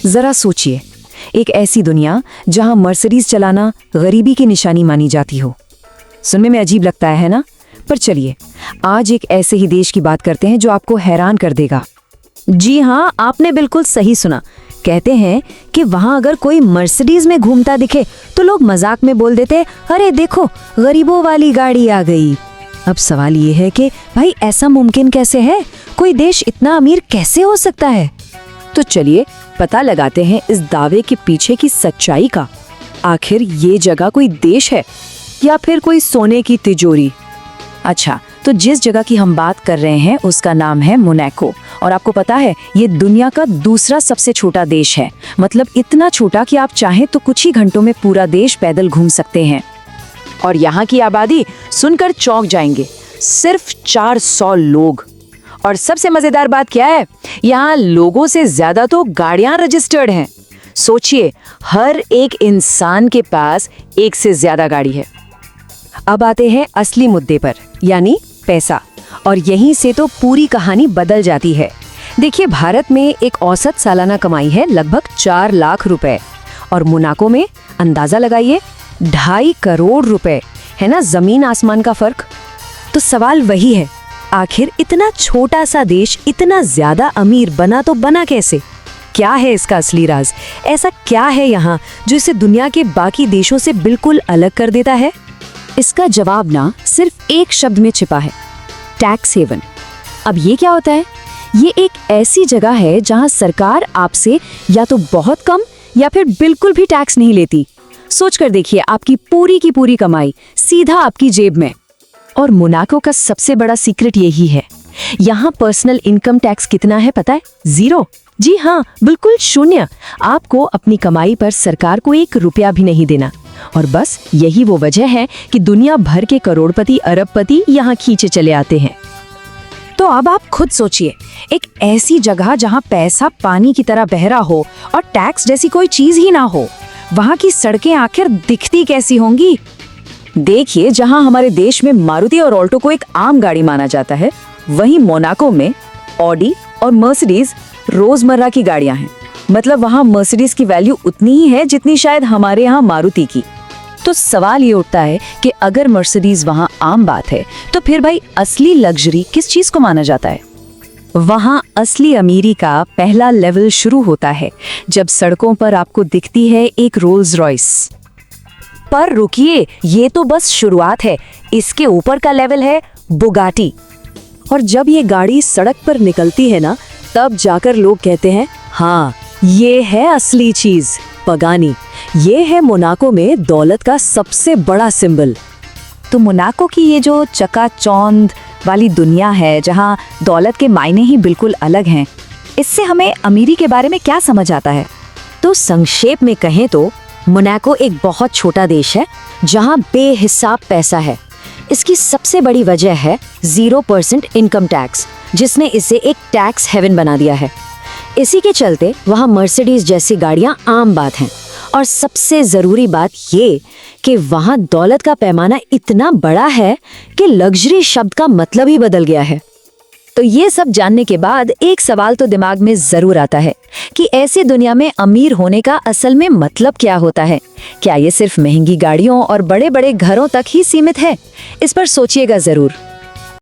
जरा सोचिए, एक ऐसी दुनिया जहां मर्सिडीज चलाना गरीबी की निशानी मानी जाती हो। सुनने में अजीब लगता है ना? पर चलिए, आज एक ऐसे ही देश की बात करते हैं जो आपको हैरान कर देगा। जी हाँ, आपने बिल्कुल सही सुना। कहते हैं कि वहाँ अगर कोई मर्सिडीज में घूमता दिखे तो लोग मजाक में बोल देते, अरे देखो गरीबों वाली गाड़ी आ गई। अब सवाल ये है कि भाई ऐसा मुमकिन कैसे है? कोई देश इतना अमीर कैसे हो सकता है? तो चलिए पता लगाते हैं इस दावे के पीछे की सच्चाई का। आखिर ये जगह कोई देश है या फिर कोई सोने की तिजोरी? अच्छा, तो जिस जगह की हम बात कर रहे हैं उसका नाम है मोनाको। और आपको पता है, ये दुनिया का दूसरा सबसे छोटा देश है। मतलब इतना छोटा कि आप चाहें तो कुछ ही घंटों में पूरा देश पैदल घूम सकते हैं। और यहाँ की आबादी सुनकर चौंक जाएंगे, सिर्फ 400 लोग। और सबसे मजेदार बात क्या है, यहाँ लोगों से ज्यादा तो गाड़ियां रजिस्टर्ड हैं। सोचिए, हर एक इंसान के पास एक से ज्यादा गाड़ी है। अब आते हैं असली मुद्दे पर, यानी पैसा। और यहीं से तो पूरी कहानी बदल जाती है। देखिए, भारत में एक औसत सालाना कमाई है लगभग 4 लाख रुपए, और मोनाको में अंदाजा लगाइए 2.5 करोड़ रुपए। है ना जमीन आसमान का फर्क। तो सवाल वही है, आखिर इतना छोटा सा देश इतना ज्यादा अमीर बना तो बना कैसे? क्या है इसका असली राज? ऐसा क्या है यहाँ जो इसे दुनिया के बाकी देशों से बिल्कुल अलग कर देता है? इसका जवाब ना सिर्फ एक शब्द में छिपा है, टैक्स हेवन। अब ये क्या होता है? ये एक ऐसी जगह है जहाँ सरकार आपसे या तो बहुत कम या फिर बिल्कुल भी टैक्स नहीं लेती। सोच कर देखिए, आपकी पूरी की पूरी कमाई सीधा आपकी जेब में। और मोनाको का सबसे बड़ा सीक्रेट यही है। यहाँ पर्सनल इनकम टैक्स कितना है पता है? 0। जी हाँ, बिल्कुल शून्य। आपको अपनी कमाई पर सरकार को 1 रुपया भी नहीं देना। और बस यही वो वजह है कि दुनिया भर के करोड़पति अरबपति यहाँ खींचे चले आते हैं। तो अब आप खुद सोचिए, एक ऐसी जगह जहाँ पैसा पानी की तरह बह रहा हो और टैक्स जैसी कोई चीज ही ना हो, वहाँ की सड़कें आखिर दिखती कैसी होंगी? देखिए, जहाँ हमारे देश में मारुति और ऑल्टो को एक आम गाड़ी माना जाता है, वहीं मोनाको में ऑडी और मर्सिडीज रोजमर्रा की गाड़ियां हैं। मतलब वहाँ मर्सिडीज की वैल्यू उतनी ही है जितनी शायद हमारे यहाँ मारुति की। तो सवाल ये उठता है कि अगर मर्सिडीज वहाँ आम बात है, तो फिर भाई असली लग्जरी किस चीज को माना जाता है? वहाँ असली अमीरी का पहला लेवल शुरू होता है जब सड़कों पर आपको दिखती है एक रोल्स रॉयस। पर रुकिए, ये तो बस शुरुआत है। इसके ऊपर का लेवल है बुगाटी। और जब ये गाड़ी सड़क पर निकलती है ना, तब जाकर लोग कहते हैं, हाँ ये है असली चीज, पगानी। ये है मोनाको में दौलत का सबसे बड़ा सिंबल। तो मोनाको की ये जो चकाचौंध वाली दुनिया है, जहाँ दौलत के मायने ही बिल्कुल अलग हैं, इससे हमें अमीरी के बारे में क्या समझ आता है? तो संक्षेप में कहें तो मोनाको एक बहुत छोटा देश है जहाँ बेहिसाब पैसा है। इसकी सबसे बड़ी वजह है 0% इनकम टैक्स, जिसने इसे एक टैक्स हेवन बना दिया है। इसी के चलते वहाँ मर्सिडीज जैसी गाड़ियाँ आम बात हैं। और सबसे जरूरी बात ये कि वहाँ दौलत का पैमाना इतना बड़ा है कि लग्जरी शब्द का मतलब ही बदल गया है। तो ये सब जानने के बाद एक सवाल तो दिमाग में जरूर आता है कि ऐसी दुनिया में अमीर होने का असल में मतलब क्या होता है? क्या ये सिर्फ महंगी गाड़ियों और बड़े बड़े घरों तक ही सीमित है? इस पर सोचिएगा जरूर।